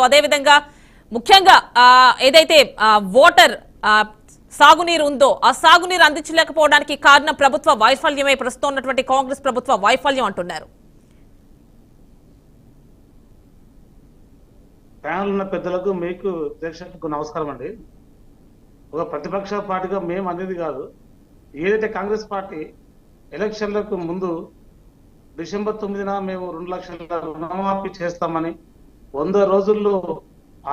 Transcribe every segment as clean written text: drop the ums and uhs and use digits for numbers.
అదేవిధంగా ముఖ్యంగా ఏదైతే వాటర్ సాగునీరు ఉందో ఆ సాగునీరు అందించలేకపోవడానికి కారణం ప్రభుత్వ వైఫల్యమే ప్రస్తుతం ఉన్నటువంటి కాంగ్రెస్ ప్రభుత్వ వైఫల్యం అంటున్నారు. ప్యానల్ ఉన్న పెద్దలకు మీకు ప్రేక్షకులకు నమస్కారం అండి. ఒక ప్రతిపక్ష పార్టీగా మేము అనేది కాదు, ఏదైతే కాంగ్రెస్ పార్టీ ఎలక్షన్లకు ముందు డిసెంబర్ 9న మేము 2 లక్షల రుణమాఫీ చేస్తామని, 100 రోజుల్లో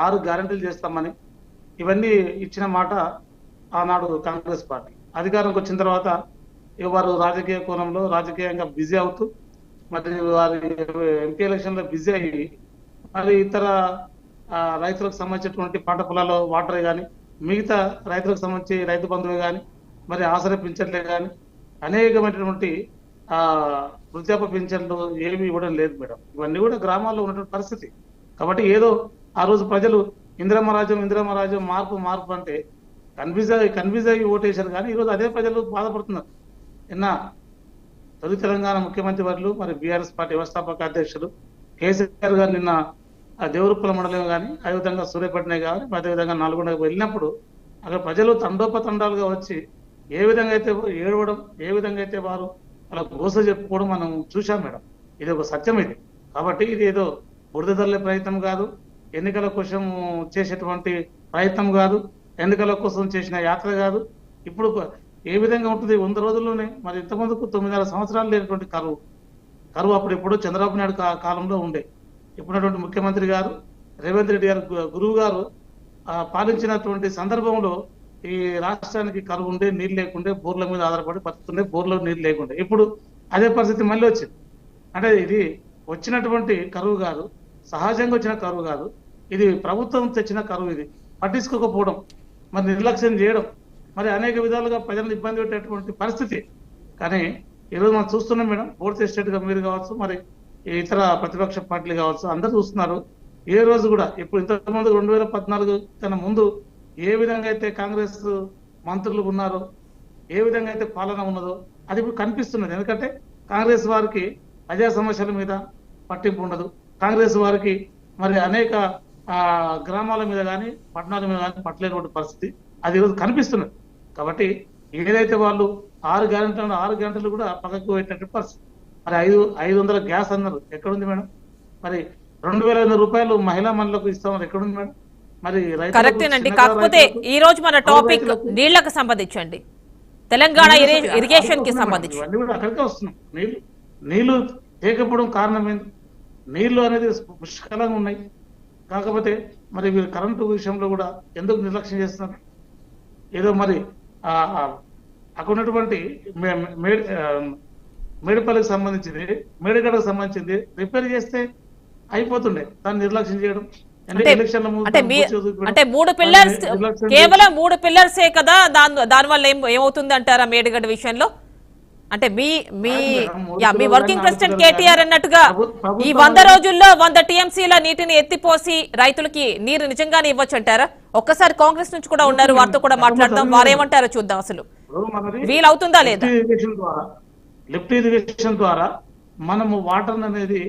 6 గ్యారెంటీలు చేస్తామని ఇవన్నీ ఇచ్చిన మాట ఆనాడు కాంగ్రెస్ పార్టీ అధికారంకి వచ్చిన తర్వాత వారు రాజకీయ కోణంలో రాజకీయంగా బిజీ అవుతూ మరి వారి ఎంపీ ఎలక్షన్ లో బిజీ అయ్యి మరి ఇతర రైతులకు సంబంధించినటువంటి పంట పొలాల్లో వాటరే కానీ, మిగతా రైతులకు సంబంధించి రైతు బంధువే కానీ, మరి ఆసరా పింఛన్లే కానీ అనేకమైనటువంటి వృద్ధాప్య పింఛన్లు ఏమి ఇవ్వడం లేదు మేడం. ఇవన్నీ కూడా గ్రామాల్లో ఉన్నటువంటి పరిస్థితి. కాబట్టి ఏదో ఆ రోజు ప్రజలు ఇందిరమ్మ రాజ్యం మార్పు అంటే కన్ఫ్యూజ్ అయ్యి ఓటేశారు. కానీ ఈరోజు అదే ప్రజలు బాధపడుతున్నారు. నిన్న తొలి తెలంగాణ ముఖ్యమంత్రి వర్యులు మరి బీఆర్ఎస్ పార్టీ వ్యవస్థాపక అధ్యక్షుడు కేసీఆర్ గారు నిన్న దేవరుప్పల మండలం కానీ, అదేవిధంగా సూర్యాపేటనే కానీ, అదేవిధంగా నల్గొండకు వెళ్ళినప్పుడు అక్కడ ప్రజలు తండోపతండాలుగా వచ్చి ఏ విధంగా అయితే ఏడవడం, ఏ విధంగా అయితే వారు వాళ్ళ గోస చెప్పుకోవడం మనం చూశాం మేడం. ఇది ఒక సత్యం ఇది. కాబట్టి ఇది ఏదో బురద తల్లే ప్రయత్నం కాదు, ఎన్నికల కోసం చేసేటువంటి ప్రయత్నం కాదు, ఎన్నికల కోసం చేసిన యాత్ర కాదు. ఇప్పుడు ఏ విధంగా ఉంటుంది 100 రోజుల్లోనే మరి ఇంతకుముందుకు 9.5 సంవత్సరాలు లేనటువంటి కరువు అప్పుడు ఎప్పుడో చంద్రబాబు నాయుడు కాలంలో ఉండే. ఇప్పుడున్నటువంటి ముఖ్యమంత్రి గారు రేవంత్ రెడ్డి గారు గురువు గారు పాలించినటువంటి సందర్భంలో ఈ రాష్ట్రానికి కరువు ఉండే, నీళ్ళు లేకుండే, బోర్ల మీద ఆధారపడి బతుకుతుండే, బోర్లో నీళ్ళు లేకుండే. ఇప్పుడు అదే పరిస్థితి మళ్ళీ వచ్చింది. అంటే ఇది వచ్చినటువంటి కరువు కాదు, సహజంగా వచ్చిన కరువు కాదు, ఇది ప్రభుత్వం తెచ్చిన కరువు. ఇది పట్టించుకోకపోవడం, మరి నిర్లక్ష్యం చేయడం, మరి అనేక విధాలుగా ప్రజలను ఇబ్బంది పెట్టేటువంటి పరిస్థితి. కానీ ఈరోజు మనం చూస్తున్నాం మేడం, ఫోర్త్ ఎస్టేట్ గా మీరు కావచ్చు, మరి ఇతర ప్రతిపక్ష పార్టీలు కావచ్చు, అందరూ చూస్తున్నారు. ఏ రోజు కూడా ఇప్పుడు ఇంతకుముందు 2014 కన్నా ముందు ఏ విధంగా అయితే కాంగ్రెస్ మంత్రులు ఉన్నారో, ఏ విధంగా అయితే పాలన ఉన్నదో అది ఇప్పుడు కనిపిస్తున్నది. ఎందుకంటే కాంగ్రెస్ వారికి ప్రజా సమస్యల మీద పట్టింపు ఉండదు. కాంగ్రెస్ వారికి మరి అనేక గ్రామాల మీద కానీ పట్టణాల మీద కానీ పట్టలేనటువంటి పరిస్థితి అది ఈరోజు కనిపిస్తున్నది. కాబట్టి ఏదైతే వాళ్ళు 6 గంటలు కూడా పక్కకు పెట్టినటువంటి పరిస్థితి. మరి 500 గ్యాస్ అన్నారు, ఎక్కడుంది మేడం? మరి 2,500 రూపాయలు మహిళా మనులకు ఇస్తామని ఎక్కడుంది మేడం? మరి కరెక్టేనండి. కాకపోతే ఈ రోజు మన టాపిక్ నీళ్లకు సంబంధించండి, తెలంగాణ ఇరిగేషన్ కి సంబంధించి ఇవన్నీ కూడా అక్కడికే వస్తున్నాం. నీళ్లు లేకపోవడం కారణం ఏంటి? నీళ్లు అనేది పుష్కలంగా ఉన్నాయి. కాకపోతే మరి వీరు కరెంటు విషయంలో కూడా ఎందుకు నిర్లక్ష్యం చేస్తున్నారు? ఏదో మరి అక్కడ ఉన్నటువంటి మేడిపల్లికి సంబంధించింది, మేడిగడకు సంబంధించింది రిపేర్ చేస్తే అయిపోతుండే, దాన్ని నిర్లక్ష్యం చేయడం. అంటే 3 పిల్లర్స్, కేవలం 3 పిల్లర్సే కదా, దానివల్ల ఏమవుతుంది అంటారా మేడిగడ్డ విషయంలో? అంటే మీ వర్కింగ్ ప్రెసిడెంట్ కేటీఆర్ అన్నట్టుగా ఈ 100 రోజుల్లో 100 టీఎంసీల నీటిని ఎత్తిపోసి రైతులకి నీరు నిజంగానే ఇవ్వచ్చు అంటారా? ఒక్కసారి కాంగ్రెస్ నుంచి కూడా ఉన్నారు, వారితో కూడా మాట్లాడదాం, వారేమంటారో చూద్దాం. అసలు వీలవుతుందా లేదా? లిఫ్ట్ ఇరిగేషన్ ద్వారా మనము వాటర్ అనేది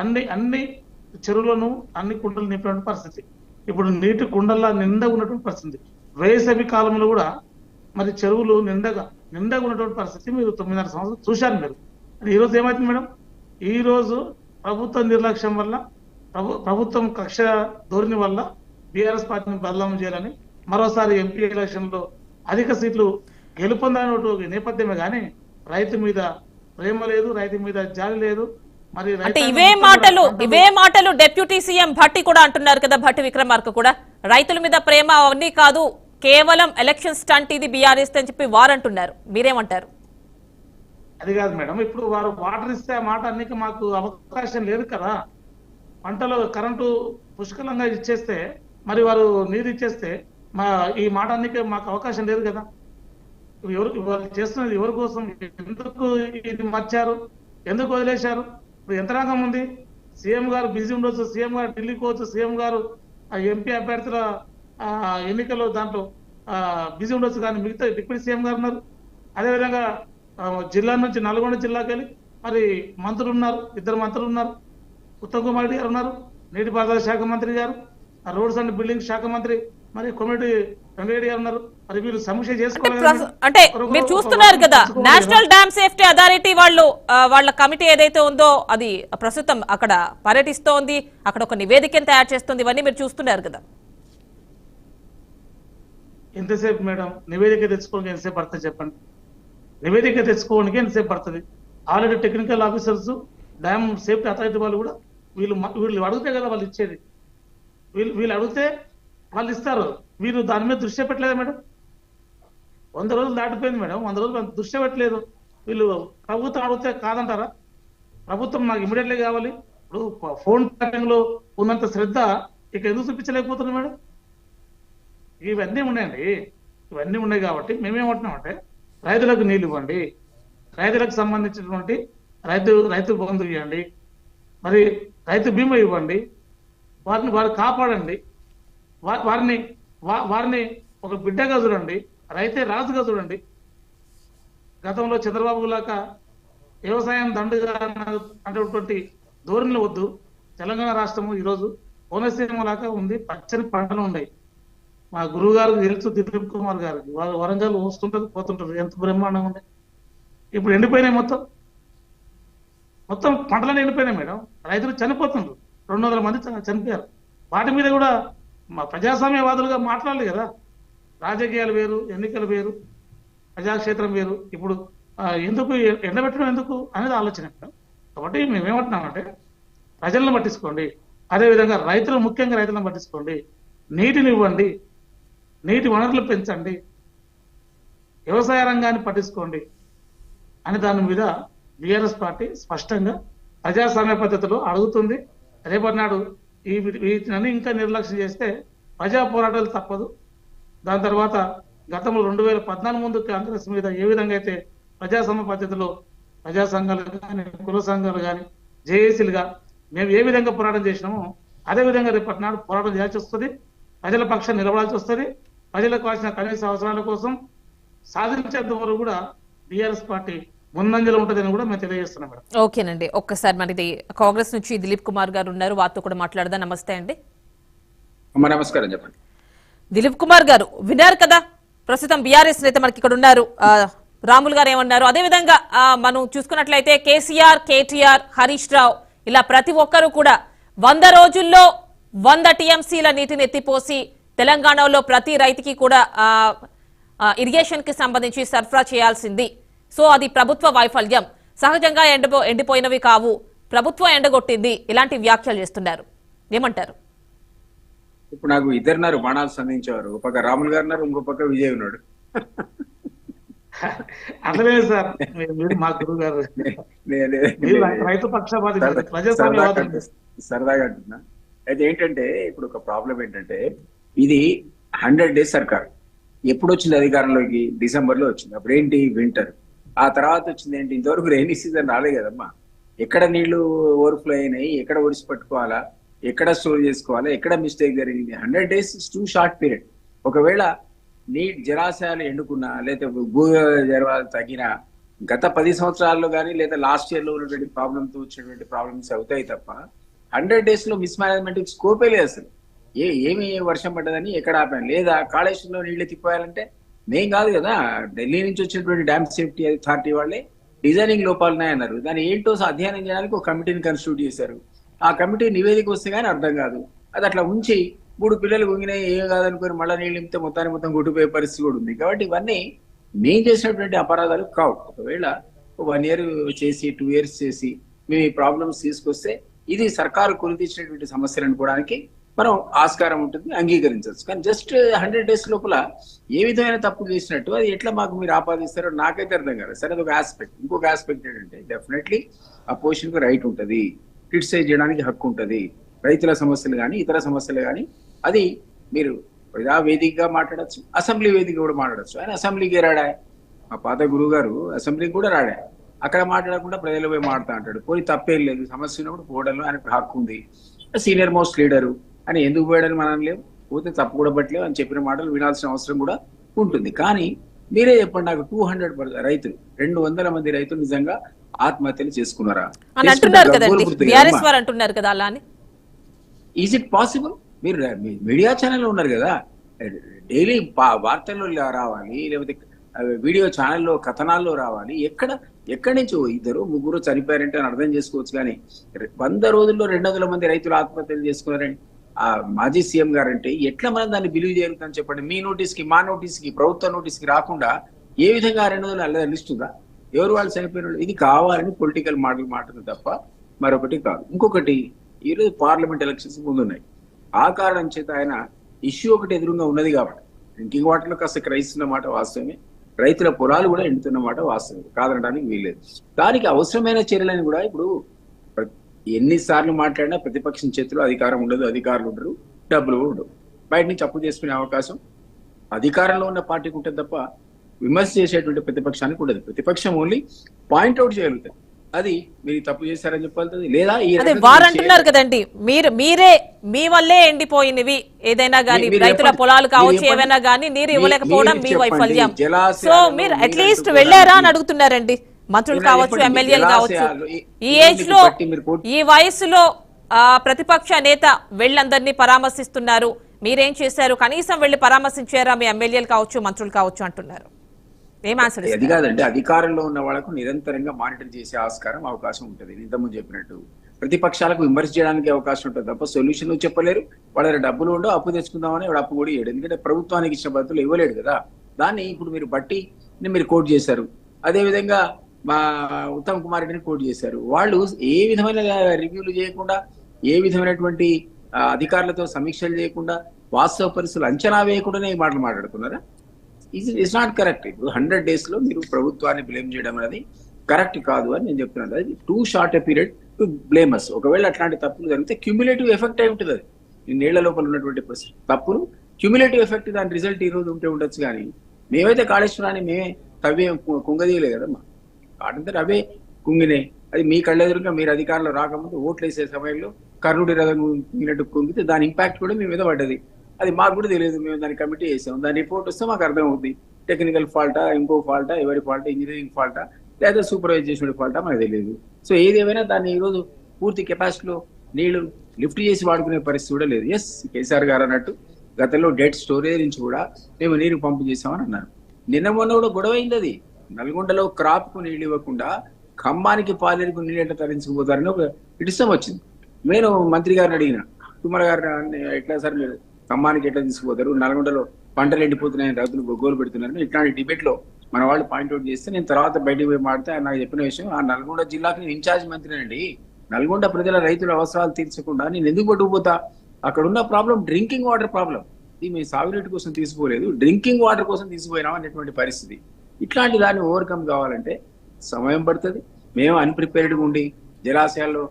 అన్ని చెరువులను, అన్ని కుండలు నింపిన పరిస్థితి. ఇప్పుడు నీటి కుండల్లా నిండా ఉన్నటువంటి పరిస్థితి. వేసవి కాలంలో కూడా మరి చెరువులు నిండగా ఉన్నటువంటి పరిస్థితి మీరు 9.5 సంవత్సరాలు చూశారు మీరు. ఈ రోజు ఏమైతుంది మేడం? ఈ రోజు ప్రభుత్వ నిర్లక్ష్యం వల్ల, ప్రభుత్వం కక్ష ధోరణి వల్ల బీఆర్ఎస్ పార్టీని బదలాం చేయాలని మరోసారి ఎంపీ ఎలక్షన్ లో అధిక సీట్లు గెలుపొందాలనే నేపథ్యమే కానీ రైతు మీద ప్రేమ లేదు, రైతు మీద జాలి లేదు. మరి అంటే ఇవే మాటలు డిప్యూటీ సీఎం భట్టి కూడా అంటున్నారు కదా, భట్టి విక్రమార్క కూడా రైతుల మీద ప్రేమ అవన్నీ కాదు, కేవలం ఎలక్షన్ స్టంట్ ఇది బీఆర్ఎస్ అని చెప్పి వారు అంటున్నారు. మీరేమంటారు? అది కాదు మేడం, ఇప్పుడు వారు వాటర్ ఇస్తే ఆ మాట అన్నికి మాకు అవకాశం లేదు కదా. పంటలో కరెంటు పుష్కలంగా ఇచ్చేస్తే, మరి వారు నీరు ఇచ్చేస్తే ఈ మాట అన్నికి మాకు అవకాశం లేదు కదా. వాళ్ళు చేస్తున్నది ఎవరి కోసం? ఎందుకు ఇది మర్చారు? ఎందుకు వదిలేశారు? ఇప్పుడు యంత్రాంగం ఉంది, సీఎం గారు బిజీ ఉండొచ్చు, సీఎం గారు ఢిల్లీకి పోవచ్చు, సీఎం గారు ఎంపీ అభ్యర్థుల ఎన్నికల్లో దాంట్లో బిజీ ఉండొచ్చు. కానీ మిగతా డిప్యూటీ సీఎం గారు ఉన్నారు. అదేవిధంగా జిల్లా నుంచి నల్గొండ జిల్లాకి వెళ్ళి మరి మంత్రులు ఉన్నారు, 2 మంత్రులు ఉన్నారు, ఉత్తమ్ కుమార్ రెడ్డి గారు ఉన్నారు, నీటిపారుదల శాఖ మంత్రి గారు, రోడ్స్ అండ్ బిల్డింగ్ శాఖ మంత్రి మరి కొమిటి రంగారెడ్డి గారు ఉన్నారు. మరి వీళ్ళు సమీక్ష అంటే చేసుకోవాలి. మీరు చూస్తున్నారు కదా, నేషనల్ డ్యామ్ సేఫ్టీ అథారిటీ వాళ్ళు వాళ్ళ కమిటీ ఏదైతే ఉందో అది ప్రస్తుతం అక్కడ పర్యటిస్తోంది, అక్కడ ఒక నివేదికను తయారు చేస్తుంది. ఇవన్నీ మీరు చూస్తున్నారు కదా. ఎంతసేపు మేడం నివేదిక తెచ్చుకోవడానికి ఎంతసేపు పడుతుంది చెప్పండి? నివేదిక తెచ్చుకోవడానికి ఎంతసేపు పడుతుంది? Already technical officers dam safety authority వాళ్ళు కూడా వీళ్ళు అడిగితే కదా వాళ్ళు ఇచ్చేది. వీళ్ళు అడిగితే వాళ్ళు ఇస్తారు. వీరు దాని మీద దృష్టి పెట్టలేదా మేడం? 100 రోజులు దాటిపోయింది మేడం, 100 రోజులు దృష్టి పెట్టలేదు. వీళ్ళు ప్రభుత్వం అడిగితే కాదంటారా? ప్రభుత్వం నాకు ఇమీడియట్లీ కావాలి. ఇప్పుడు ఫోన్ ట్యాపింగ్ లో ఉన్నంత శ్రద్ధ ఇక ఎందుకు చూపించలేకపోతుంది మేడం? ఇవన్నీ ఉన్నాయండి, ఇవన్నీ ఉన్నాయి కాబట్టి మేమేమంటున్నామంటే రైతులకు నీళ్ళు ఇవ్వండి, రైతులకు సంబంధించినటువంటి రైతు బంధు ఇవ్వండి, మరి రైతు బీమా ఇవ్వండి, వారు కాపాడండి, వారిని ఒక బిడ్డగా చూడండి, రైతే రాజుగా చూడండి. గతంలో చంద్రబాబు లాగా వ్యవసాయం దండుగా అనేటువంటి ధోరణిలో వద్దు. తెలంగాణ రాష్ట్రము ఈరోజు కోనసీమ లాగా ఉంది, పచ్చని పంటలు ఉన్నాయి. మా గురువు గారికి తెలుసు, దిలీప్ కుమార్ గారికి. వాళ్ళు వరంగల్ వస్తుంటది పోతుంటారు, ఎంత బ్రహ్మాండంగా ఉంది. ఇప్పుడు ఎండిపోయినాయి, మొత్తం పంటలన్నీ ఎండిపోయినాయి మేడం. రైతులు చనిపోతున్నారు, 200 మంది చనిపోయారు. వాటి మీద కూడా మా ప్రజాస్వామ్యవాదులుగా మాట్లాడాలి కదా. రాజకీయాలు వేరు, ఎన్నికలు వేరు, ప్రజాక్షేత్రం వేరు. ఇప్పుడు ఎందుకు ఎండబెట్టడం ఎందుకు అనేది ఆలోచన. కాబట్టి మేమేమంటున్నామంటే ప్రజలను పట్టించుకోండి, అదేవిధంగా ముఖ్యంగా రైతులను పట్టించుకోండి, నీటిని ఇవ్వండి, నీటి వనరులు పెంచండి, వ్యవసాయ రంగాన్ని పట్టించుకోండి అని దాని మీద బీఆర్ఎస్ పార్టీ స్పష్టంగా ప్రజాస్వామ్య పద్ధతిలో అడుగుతుంది. రేపటి నాడు వీటిని ఇంకా నిర్లక్ష్యం చేస్తే ప్రజా పోరాటాలు తప్పదు. దాని తర్వాత గతంలో 2014 ముందు కాంగ్రెస్ మీద ఏ విధంగా అయితే ప్రజాస్వామ్య పద్ధతిలో ప్రజా సంఘాలు కానీ, కుల సంఘాలు కానీ, జేఏసీలుగా మేము ఏ విధంగా పోరాటం చేసినామో అదే విధంగా రేపటి నాడు పోరాటం చేయాల్సి వస్తుంది. ప్రజల పక్షాన్ని నిలబడాల్సి వస్తుంది. ప్రజలకు కావాల్సిన కనీస అవసరాల కోసం సాధించేంత వరకు కూడా బీఆర్ఎస్ పార్టీ ముందంజలో ఉంటుందని కూడా మేము తెలియజేస్తున్నాం మేడం. ఓకేనండి, ఒక్కసారి మనది కాంగ్రెస్ నుంచి దిలీప్ కుమార్ గారు ఉన్నారు, వారితో కూడా మాట్లాడదాం. నమస్తే అండి. నమస్కారం, చెప్పండి. దిలీప్ కుమార్ గారు విన్నారు కదా, ప్రస్తుతం బీఆర్ఎస్ నేత మనకి ఇక్కడ ఉన్నారు, రాములు గారు ఏమన్నారు. అదేవిధంగా మనం చూసుకున్నట్లయితే కేసీఆర్, కేటీఆర్, హరీష్ రావు ఇలా ప్రతి ఒక్కరూ కూడా 100 రోజుల్లో 100 టీఎంసీల నీటిని ఎత్తిపోసి తెలంగాణలో ప్రతి రైతుకి కూడా ఇరిగేషన్ కి సంబంధించి సరఫరా చేయాల్సింది. సో అది ప్రభుత్వ వైఫల్యం, సహజంగా ఎండిపోయినవి కావు, ప్రభుత్వం ఎండగొట్టింది, ఇలాంటి వ్యాఖ్యలు చేస్తున్నారు. ఏమంటారు? ఇప్పుడు నాకు ఇద్దరున్నారు బాణాలు సంధించేవారు. ఒక పక్క రాములు గారు ఉన్నారు, ఇంకో పక్క విజయ్ ఉన్నాడు. అట్లనే సార్, మీరు మా గురువు గారు రైతు పక్షపాతి, సరదాగా అంటున్నా. అయితే ఏంటంటే ఇప్పుడు ఒక ప్రాబ్లం ఏంటంటే ఇది 100 days సర్కార్. ఎప్పుడు వచ్చింది అధికారంలోకి? డిసెంబర్లో వచ్చింది. అప్పుడు ఏంటి? వింటర్. ఆ తర్వాత వచ్చింది ఏంటి? ఇంతవరకు రైనీ సీజన్ రాలే కదమ్మా. ఎక్కడ నీళ్లు ఓవర్ఫ్లో అయినాయి, ఎక్కడ ఒడిసి పట్టుకోవాలా, ఎక్కడ స్టోర్ చేసుకోవాలా, ఎక్కడ మిస్టేక్ జరిగింది? 100 days is two short period. ఒకవేళ నీటి జలాశయాలు ఎండుకున్నా, లేదా భూ జలాలు తగ్గినా గత 10 సంవత్సరాల్లో కానీ లేదా లాస్ట్ ఇయర్ లో ఉన్నటువంటి ప్రాబ్లంతో వచ్చినటువంటి ప్రాబ్లమ్స్ అవుతాయి తప్ప 100 days లో మిస్ మేనేజ్మెంట్ స్కోపే లేదు అసలు. ఏమి వర్షం పడ్డదని ఎక్కడ ఆపాను, లేదా కాళేశ్వరంలో నీళ్లు తిప్పాలంటే మేం కాదు కదా, ఢిల్లీ నుంచి వచ్చినటువంటి డ్యామ్ సేఫ్టీ అథారిటీ వాళ్ళే డిజైనింగ్ లోపాలు ఉన్నాయన్నారు. దాన్ని ఏంటో అధ్యయనం చేయడానికి ఒక కమిటీని కన్స్టిట్యూట్ చేశారు. ఆ కమిటీ నివేదిక వస్తే కానీ అర్థం కాదు. అది అట్లా ఉంచి 3 పిల్లలు గుంగినాయి ఏం కాదనుకుని మళ్ళీ నీళ్ళు నింపితే మొత్తం గుడ్డిపోయే పరిస్థితి కూడా ఉంది. కాబట్టి ఇవన్నీ మేం చేసినటువంటి అపరాధాలు కావు. ఒకవేళ 1 year చేసి 2 years చేసి మేము ఈ ప్రాబ్లమ్స్ తీసుకొస్తే ఇది సర్కారు కొని తెచ్చినటువంటి సమస్యలు అనుకోవడానికి మనం ఆస్కారం ఉంటుంది, అంగీకరించవచ్చు. కానీ జస్ట్ 100 days లోపల ఏ విధమైన తప్పు చేసినట్టు అది ఎట్లా మాకు మీరు ఆపాదిస్తారో నాకైతే అర్థం కాదు. సరే, అదొక ఆస్పెక్ట్. ఇంకొక ఆస్పెక్ట్ ఏంటంటే డెఫినెట్లీ అపోజిషన్కి రైట్ ఉంటుంది, క్రిటిసైజ్ చేయడానికి హక్కు ఉంటుంది. రైతుల సమస్యలు కానీ ఇతర సమస్యలు కానీ అది మీరు ప్రజా వేదికగా మాట్లాడచ్చు, అసెంబ్లీ వేదిక కూడా మాట్లాడచ్చు. ఆయన అసెంబ్లీకి రాడా, మా పాత గురువు గారు అసెంబ్లీకి కూడా రాడా. అక్కడ మాట్లాడకుండా ప్రజలు పోయి మాట్లాడుతూ అంటాడు. పోయి తప్పేం లేదు, సమస్య ఉన్నప్పుడు పోవడంలో ఆయనకు హక్కు ఉంది. సీనియర్ మోస్ట్ లీడరు అని ఎందుకు పోయాడని మనం లేవు, పోతే తప్పు కూడా పట్టలేవు అని చెప్పిన మాటలు వినాల్సిన అవసరం కూడా ఉంటుంది. కానీ మీరే చెప్పండి నాకు, 200 రైతులు 200 మంది రైతులు నిజంగా ఆత్మహత్యలు చేసుకున్నారా? అని అంటున్నారు కదండి, బీఆర్ఎస్ వారు అంటున్నారు కదా అలా అని. Is it possible? మీరు మీడియా ఛానల్లో ఉన్నారు కదా, డైలీ వార్తల్లో రావాలి, లేకపోతే వీడియో ఛానల్లో కథనాల్లో రావాలి. ఎక్కడి నుంచి ఇద్దరు ముగ్గురు చనిపోయారంటే అని అర్థం చేసుకోవచ్చు. కానీ 100 రోజుల్లో 200 మంది రైతులు ఆత్మహత్యలు చేసుకున్నారని ఆ మాజీ సీఎం గారంటే ఎట్లా మనం దాన్ని బిలీవ్ చేయగలుగుతామని చెప్పండి. మీ నోటీస్కి, మా నోటీస్కి, ప్రభుత్వ నోటీస్కి రాకుండా ఏ విధంగా 200 అల్లదలిస్తుందా? ఎవరు వాళ్ళు చనిపోయిన వాళ్ళు? ఇది కావాలని పొలిటికల్ మాటలు మాట్లాడు తప్ప మరొకటి కాదు. ఇంకొకటి, ఈరోజు పార్లమెంట్ ఎలక్షన్స్ ముందున్నాయి. ఆ కారణం చేత ఆయన ఇష్యూ ఒకటి ఎదురుగా ఉన్నది కాబట్టి డ్రింకింగ్ వాటర్లో కాస్త క్రైస్తున్న మాట వాస్తవమే, రైతుల పొలాలు కూడా ఎండుతున్న మాట వాస్తవమే, కాదనడానికి వీల్లేదు. దానికి అవసరమైన చర్యలని కూడా ఇప్పుడు ఎన్నిసార్లు మాట్లాడినా ప్రతిపక్షం చేతిలో అధికారం ఉండదు, అధికారులు ఉండరు, డబ్బులు ఉండవు. బయట నుంచి అప్పు చేసుకునే అవకాశం అధికారంలో ఉన్న పార్టీకి ఉంటుంది తప్ప విమర్శ చేసేటువంటి ప్రతిపక్షానికి ఉండదు. ప్రతిపక్షం ఓన్లీ పాయింట్అవుట్ చేయగలుగుతారు, అది మీరు తప్పు చేశారని చెప్పాలి. లేదా అదే వారు అంటున్నారు కదండి, మీరే మీ వల్లే ఎండిపోయినవి ఏదైనా గానీ, రైతుల పొలాలు కావచ్చు, ఏవైనా గానీ నీరు ఇవ్వలేకపోవడం మీ వైఫల్యం. సో మీరు అట్లీస్ట్ వెళ్ళారా అని అడుగుతున్నారండి. మంత్రులు కావచ్చు, ఎమ్మెల్యేలు కావచ్చు. ఈ ఏజ్ లో, ఈ వయసులో ప్రతిపక్ష నేత వెళ్ళందరినీ పరామర్శిస్తున్నారు. మీరేం చేశారు? కనీసం వెళ్ళి పరామర్శించారా మీ ఎమ్మెల్యేలు కావచ్చు, మంత్రులు కావచ్చు అంటున్నారు. అది కాదండి, అధికారంలో ఉన్న వాళ్ళకు నిరంతరంగా మానిటర్ చేసే ఆస్కారం, అవకాశం ఉంటుంది. ఇంతకుముందు చెప్పినట్టు ప్రతిపక్షాలకు విమర్శ చేయడానికి అవకాశం ఉంటుంది తప్ప సొల్యూషన్ చెప్పలేరు. వాళ్ళ డబ్బులు ఉండవు, అప్పు తెచ్చుకుందామని వాడు అప్పు కూడా ఇవ్వడు. ఎందుకంటే ప్రభుత్వానికి ఇచ్చిన బదులు ఇవ్వలేడు కదా. దాన్ని ఇప్పుడు మీరు బట్టి మీరు కోట్ చేశారు. అదేవిధంగా మా ఉత్తమ్ కుమార్ రెడ్డిని కోట్ చేశారు. వాళ్ళు ఏ విధమైన రివ్యూలు చేయకుండా, ఏ విధమైనటువంటి అధికారులతో సమీక్షలు చేయకుండా, వాస్తవ పరిస్థితులు అంచనా వేయకుండానే ఈ మాటలు మాట్లాడుతున్నారా? It's not correct. ఇప్పుడు 100 days లో మీరు ప్రభుత్వాన్ని బ్లేమ్ చేయడం అనేది కరెక్ట్ కాదు అని నేను చెప్తున్నాను. అది too short a period to blame us. ఒకవేళ అట్లాంటి తప్పులు జరిగితే క్యూములేటివ్ ఎఫెక్ట్ అయి ఉంటుంది. అది ఈ నీళ్ల లోపల ఉన్నటువంటి తప్పులు క్యూములేటివ్ ఎఫెక్ట్, దాని రిజల్ట్ ఈ రోజు ఉంటే ఉండొచ్చు. కానీ మేమైతే కాళేశ్వరాన్ని మేమే తవ్వే కుంగదీయలే కదమ్మా, కాదంటే అవే కుంగినే. అది మీ కళ్ళెదురుగా మీరు అధికారంలో రాకముందు ఓట్లు వేసే సమయంలో కర్ణుడి రథం కుంగినట్టు కుంగితే దాని ఇంపాక్ట్ కూడా మీ మీద పడ్డది. అది మాకు కూడా తెలియదు. మేము దాని కమిటీ చేసాం, దాని రిపోర్ట్ వస్తే మాకు అర్థమవుతుంది. టెక్నికల్ ఫాల్టా, ఇంకో ఫాల్టా, ఎవరి ఫాల్టా, ఇంజనీరింగ్ ఫాల్టా, లేదా సూపర్వైజేషన్ ఫాల్టా మనకు తెలియదు. సో ఏదేమైనా దాన్ని ఈరోజు పూర్తి కెపాసిటీలో నీళ్లు లిఫ్ట్ చేసి వాడుకునే పరిస్థితి కూడా లేదు. ఎస్, కేసీఆర్ గారు అన్నట్టు గతంలో డెడ్ స్టోరేజ్ నుంచి కూడా మేము నీరు పంపు చేసామని అన్నారు. నిన్న మొన్న కూడా గొడవ అయింది. అది నల్గొండలో క్రాప్ కు నీళ్ళు ఇవ్వకుండా ఖమ్మానికి పాలేరుకు నీళ్ళు ఎట్లా తరలించుకుపోతారని ఒక ఇష్టం వచ్చింది. నేను మంత్రి గారిని అడిగిన, తుమ్మల గారిని, ఎట్లా సార్ మీరు ఖమ్మానికి ఎట్లా తీసుకుపోతారు, నల్గొండలో పంటలు ఎండిపోతున్నాయని రైతులు గొగ్గోలు పెడుతున్నారని ఇట్లాంటి డిబేట్ లో మన వాళ్ళు పాయింట్అవుట్ చేస్తే, నేను తర్వాత బయటకు పోయి మాడితే ఆయన నాకు చెప్పిన విషయం, ఆ నల్గొండ జిల్లాకి నేను ఇన్ఛార్జ్ మంత్రినండి, నల్గొండ ప్రజల రైతుల అవసరాలు తీర్చకుండా నేను ఎందుకు పట్టుకుపోతా? అక్కడ ఉన్న ప్రాబ్లం డ్రింకింగ్ వాటర్ ప్రాబ్లం. ఇది మేము సాగునీటి కోసం తీసుకోలేదు, డ్రింకింగ్ వాటర్ కోసం తీసుకుపోయినాం అనేటువంటి పరిస్థితి. ఇట్లాంటి దాన్ని ఓవర్కమ్ కావాలంటే సమయం పడుతుంది. మేము అన్ప్రిపేర్డ్గా ఉండి జలాశయాల్లో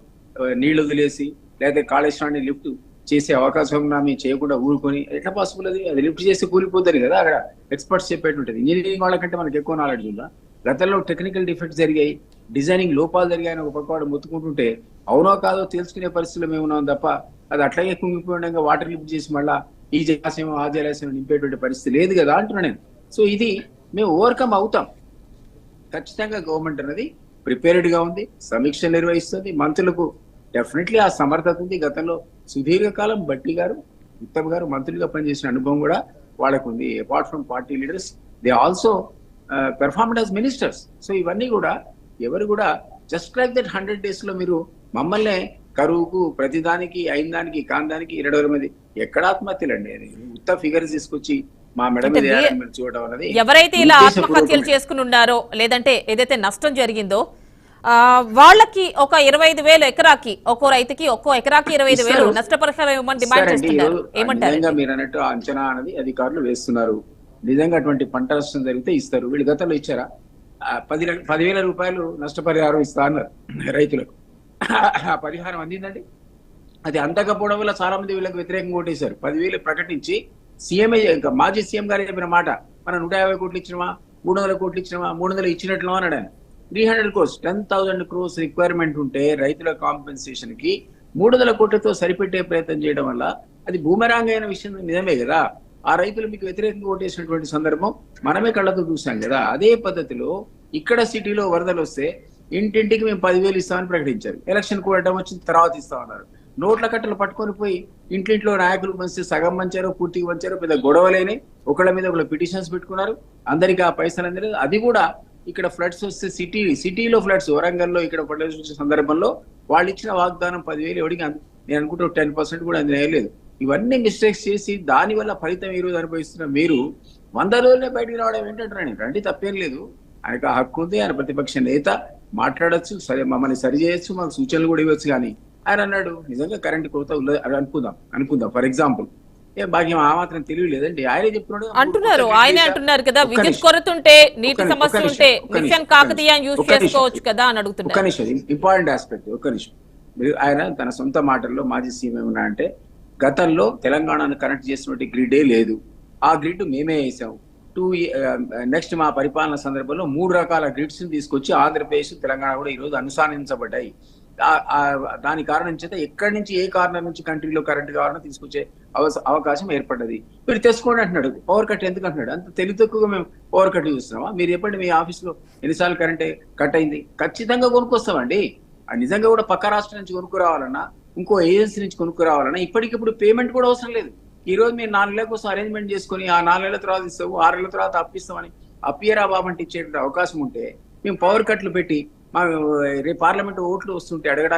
నీళ్లు వదిలేసి లేదా కాళేశ్వరాన్ని లిఫ్ట్ చేసే అవకాశం ఉన్నా మేము చేయకుండా ఊరుకొని ఎట్లా పాసిబుల్? అది లిఫ్ట్ చేసి కూలిపోతుంది కదా. అక్కడ ఎక్స్పర్ట్స్ చెప్పేటుంటుంది. ఇంజనీరింగ్ వాళ్ళకంటే మనకి ఎక్కువ నాలెడ్జ్ ఉందా? గతంలో టెక్నికల్ డిఫెక్ట్స్ జరిగాయి, డిజైనింగ్ లోపాలు జరిగాయని ఒక పక్కవాడు మొత్తుకుంటుంటే అవునో కాదో తెలుసుకునే పరిస్థితుల్లో మేము ఉన్నాం తప్ప అది అట్లాగే కుంగిపోయినాక వాటర్ లిఫ్ట్ చేసి మళ్ళా ఈ జలాశయం ఆ జలాశయం నింపేటువంటి పరిస్థితి లేదు కదా అంటున్నా నేను. సో ఇది మేము ఓవర్కమ్ అవుతాం. ఖచ్చితంగా గవర్నమెంట్ అనేది ప్రిపేర్డ్ గా ఉంది, సమీక్ష నిర్వహిస్తుంది. మంత్రులకు డెఫినెట్లీ ఆ సమర్థత ఉంది. గతంలో సుదీర్ఘకాలం బట్టి గారు, ఉత్తమ్ గారు మంత్రులుగా పనిచేసిన అనుభవం కూడా వాళ్ళకు ఉంది. Apart from party leaders, they also performed as ministers. So ఇవన్నీ కూడా ఎవరు కూడా జస్ట్ లైక్ దట్ 100 days లో మీరు మమ్మల్ని కరువుకు ప్రతిదానికి అయిన దానికి కాందానికి 20 మంది ఎక్కడ ఆత్మహత్యలు అండి? అది ఉత్త ఫిగర్స్ తీసుకొచ్చి మా మేడం చూడడం అనేది, ఎవరైతే ఇలా ఆత్మహత్యలు చేసుకుని ఉన్నారో లేదంటే ఏదైతే నష్టం జరిగిందో వాళ్ళకి ఒక 25,000 ఎకరాకి, ఒక్కో రైతుకి ఒక్కో ఎకరాకి 25,000 నష్టపరిహారం ఇవ్వమని డిమాండ్ చేస్తున్నారు. ఏమంటారు? మీరు అన్నట్టు అంచనా అనేది అధికారులు వేస్తున్నారు. నిజంగా అటువంటి పంట నష్టం జరిగితే ఇస్తారు. వీళ్ళు గతంలో ఇచ్చారా? 10,000 రూపాయలు నష్టపరిహారం ఇస్తా అన్నారు రైతులకు. ఆ పరిహారం అందిందండి? అది అందకపోవడం వల్ల చాలా మంది వీళ్ళకి వ్యతిరేకంగా ఓటేశారు. 10,000 ప్రకటించి సీఎంఏ, ఇంకా మాజీ సీఎం గారు చెప్పిన మాట, మనం 150 కోట్లు ఇచ్చినమా, 300 కోట్లు ఇచ్చినమా, 300 ఇచ్చినట్లు అన్నాడు ఆయన. 300 crores, 10,000 crores రిక్వైర్మెంట్ ఉంటే రైతుల కాంపెన్సేషన్ కి 300 కోట్లతో సరిపెట్టే ప్రయత్నం చేయడం వల్ల అది బూమరాంగ్ అయిన విషయం నిజమే కదా. ఆ రైతులు మీకు వ్యతిరేకంగా ఓటేసినటువంటి సందర్భం మనమే కళ్ళతో చూసాం కదా. అదే పద్ధతిలో ఇక్కడ సిటీలో వరదలు వస్తే ఇంటింటికి మేము 10,000 ఇస్తామని ప్రకటించారు. ఎలక్షన్ కూడా వచ్చిన తర్వాత ఇస్తామన్నారు. నోట్ల కట్టలు పట్టుకొని పోయి ఇంట్లో నాయకులు మంచి సగం మంచారు, పూర్తిగా మంచారు, పెద్ద గొడవలేని ఒకళ్ళ మీద ఒకళ్ళ పిటిషన్స్ పెట్టుకున్నారు, అందరికీ ఆ పైసలు అందలేదు. అది కూడా ఇక్కడ ఫ్లడ్స్ వస్తే సిటీలో ఫ్లడ్స్, వరంగల్లో ఇక్కడ ఫ్లడ్స్ వచ్చే సందర్భంలో వాళ్ళు ఇచ్చిన వాగ్దానం 10,000 ఎవరికి నేను అనుకుంటే 10% కూడా అందలేదు. ఇవన్నీ మిస్టేక్స్ చేసి దానివల్ల ఫలితం ఈ రోజు అనుభవిస్తున్న మీరు 100 రోజులే బయటికి రావడం ఏంటంటారు? రండి, తప్పేం లేదు, ఆయనకు హక్కు ఉంది, ఆయన ప్రతిపక్ష నేత, మాట్లాడచ్చు, సరే మమ్మల్ని సరి చేయొచ్చు, మాకు సూచనలు కూడా ఇవ్వచ్చు. కానీ ఆయన అన్నాడు నిజంగా కరెంట్ కొరత ఉన్నది అని అనుకుందాం ఫర్ ఎగ్జాంపుల్, భాగ్యం ఆ మాత్రం తెలియలేదండి, ఆయనే చెప్తున్నాడు ఆయనే అంటున్నారు కదా, విద్యుత్ కొరత ఉంటే, నీటి సమస్య ఉంటే మిషన్ కాకతీయ యూజ్ చేసుకోవచ్చు కదా అని అడుగుతున్నారు. ఒక్క నిమిషం, ఇంపార్టెంట్ ఆస్పెక్ట్, ఒక్క నిమిషం. ఆయన తన సొంత మాటల్లో మాజీ సీఎం ఏమన్నా అంటే, గతంలో తెలంగాణను కనెక్ట్ చేసినటువంటి గ్రిడే లేదు, ఆ గ్రిడ్ మేమే వేసాం. నెక్స్ట్ మా పరిపాలన సందర్భంలో 3 రకాల గ్రిడ్స్ తీసుకొచ్చి ఆంధ్రప్రదేశ్, తెలంగాణ కూడా ఈ రోజు అనుసంధానించబడ్డాయి. దాని కారణం చేత ఎక్కడి నుంచి ఏ కార్నర్ నుంచి కంట్రీలో కరెంట్ కావాలని తీసుకొచ్చే అవకాశం ఏర్పడ్డది. మీరు తెచ్చుకోండి అంటున్నాడు. పవర్ కట్ ఎందుకు అంటున్నాడు? అంత తెలివి తక్కువగా మేము పవర్ కట్ చూస్తున్నామా? మీరు చెప్పండి, మీ ఆఫీస్లో ఎన్నిసార్లు కరెంట్ కట్ అయింది? ఖచ్చితంగా కొనుక్కొస్తామండి. నిజంగా కూడా పక్క రాష్ట్రం నుంచి కొనుక్కురావాలన్నా, ఇంకో ఏజెన్సీ నుంచి కొనుక్కురావాలన్నా ఇప్పటికిప్పుడు పేమెంట్ కూడా అవసరం లేదు. ఈ రోజు మీరు 4 నెలల కోసం అరేంజ్మెంట్ చేసుకుని ఆ 4 నెలల తర్వాత ఇస్తాము, 6 నెలల తర్వాత అప్పిస్తామని అప్పియరా బాబు అంటే ఇచ్చే అవకాశం ఉంటే, మేము పవర్ కట్లు పెట్టి రేపు పార్లమెంట్ ఓట్లు వస్తుంటే అడగడానికి